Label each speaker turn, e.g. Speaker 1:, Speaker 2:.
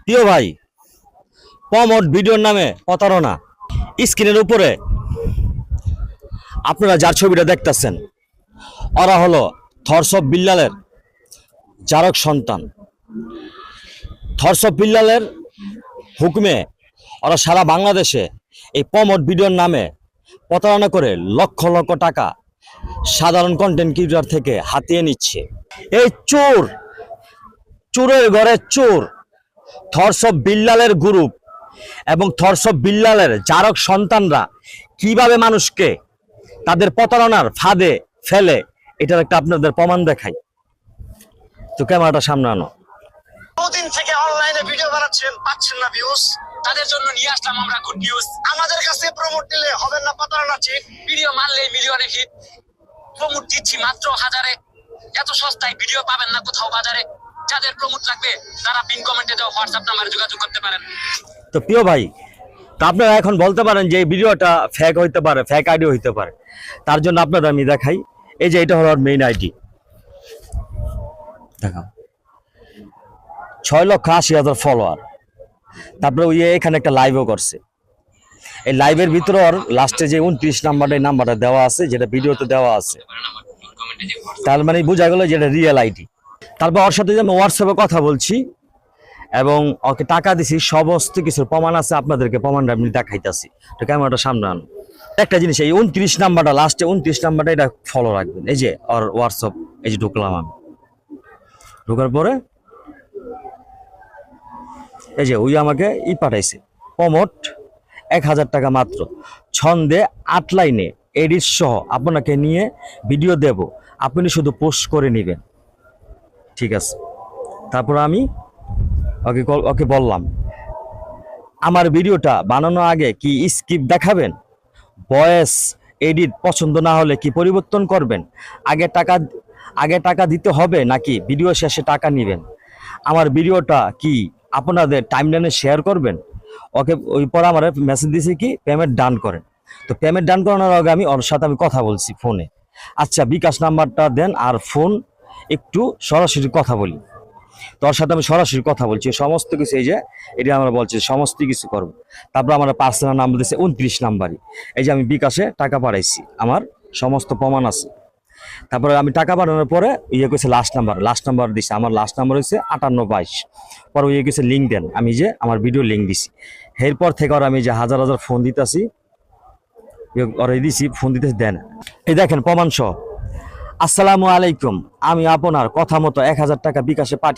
Speaker 1: প্রিয় ভাই, প্রমোট ভিডিওর নামে প্রতারণা। স্ক্রিনের উপরে আপনারা যার ছবিটা দেখতেছেন, ওরা হলো থরসব বিল্লালের জারক সন্তান। থরসব বিল্লালের হুকুমে ওরা সারা বাংলাদেশে এই প্রমোট ভিডিওর নামে প্রতারণা করে লক্ষ লক্ষ টাকা সাধারণ কন্টেন্ট ক্রিয়েটর থেকে হাতিয়ে নিচ্ছে। এই চোর, চোরের ঘরে চোর, থরসব বিল্লালের গ্রুপ এবং থরসব বিল্লালের জারক সন্তানরা কিভাবে মানুষকে তাদের প্রতারণার ফাঁদে ফেলে, এটার একটা আপনাদের প্রমাণ দেখাই। তো ক্যামেরাটা সামনে আনো।
Speaker 2: বহুদিন থেকে অনলাইনে ভিডিও বানাচ্ছেন, পাচ্ছেন না ভিউজ, তাদের জন্য নিয়ে আসলাম আমরা গুড নিউজ। আমাদের কাছে প্রমোট দিলে হবেন না প্রতারণা চিট। ভিডিও মারলে মিলিয়নে হিট, প্রমোট দিচ্ছি মাত্র হাজারে। এত সস্তায় ভিডিও পাবেন না কোথাও বাজারে। যাদের প্রমোট লাগবে তারা পিন কমেন্টে দেওয়া হোয়াটসঅ্যাপ নাম্বারে যোগাযোগ করতে পারেন।
Speaker 1: তো প্রিয় ভাই, তা আপনারা এখন বলতে পারেন যে এই ভিডিওটা ফেক হইতে পারে, ফেক আইডি হইতে পারে। তার জন্য আপনাদের আমি দেখাই। এই যে এটা হলো মেইন আইডি, দেখাও 6,80,000 ফলোয়ার। তারপরে ওই এখানে একটা লাইভও করছে। এই লাইভের ভিতরে ওর লাস্টে যে 29 নাম্বারটা, এই নাম্বারটা দেওয়া আছে, যেটা ভিডিওতে দেওয়া আছে। তার মানে বোঝা গেল যে এটা রিয়েল আইডি। তারপর ওর সাথে যে আমি হোয়াটসঅ্যাপে কথা বলছি এবং ওকে টাকা দিছি, সমস্ত কিছুর প্রমাণ আছে। আপনাদেরকে প্রমাণটা আমি দেখাইতেছি। তো ক্যামেরাটা সামনে আনো। একটা জিনিস, এই 29 নাম্বারটা, লাস্টে 29 নাম্বারটা, এটা ফলো রাখবেন। এই যে ওর হোয়াটসঅ্যাপ, এই যে ঢুকলাম আমি। ঢোকার পরে এই যে ওই আমাকে পাঠাইছে প্রমোট 1,000 টাকা মাত্র, ছন্দে 8 লাইনে এডিট সহ আপনাকে নিয়ে ভিডিও দেব, আপনি শুধু পোস্ট করে নেবেন। ঠিক আছে। তারপর আমি ওকে বললাম, আমার ভিডিওটা বানানোর আগে কি স্ক্রিপ্ট দেখাবেন, ভয়েস এডিট পছন্দ না হলে কি পরিবর্তন করবেন, আগে টাকা দিতে হবে নাকি ভিডিও শেষে টাকা নেবেন, আমার ভিডিওটা কি আপনাদের টাইমলাইনে শেয়ার করবেন। ওকে ওই পর আমার মেসেজ দিয়েছি কি পেমেন্ট ডান করেন। তো পেমেন্ট ডান করানোর আগে ওর সাথে আমি কথা বলছি ফোনে। আচ্ছা, বিকাশ নাম্বারটা দেন আর ফোন একটু সরাসরি কথা বলি। তোর সাথে আমি সরাসরি কথা বলছি সমস্ত কিছু। এই যে এটা আমরা বলছি সমস্ত কিছু করবো। তারপর আমার পার্সোনাল নাম্বার দিয়েছে 29 নাম্বারই। এই যে আমি বিকাশে টাকা পাঠাইছি, আমার সমস্ত প্রমাণ আছে। তারপরে আমি টাকা পাঠানোর পরে কইছে লাস্ট নাম্বার দিছে। আমার লাস্ট নাম্বার হচ্ছে 5822। পরে কইছে লিঙ্ক দেন। আমি যে আমার ভিডিও লিঙ্ক দিছি। এরপর থেকে আর আমি যে হাজার হাজার ফোন দিতেছি, ওরা দিছি, ফোন দিতে দেন। এই দেখেন প্রমাণ সহ। আসসালামু আলাইকুম, আমি আপনার কথা মতো 1,000 টাকা বিকাশে পাঠিয়ে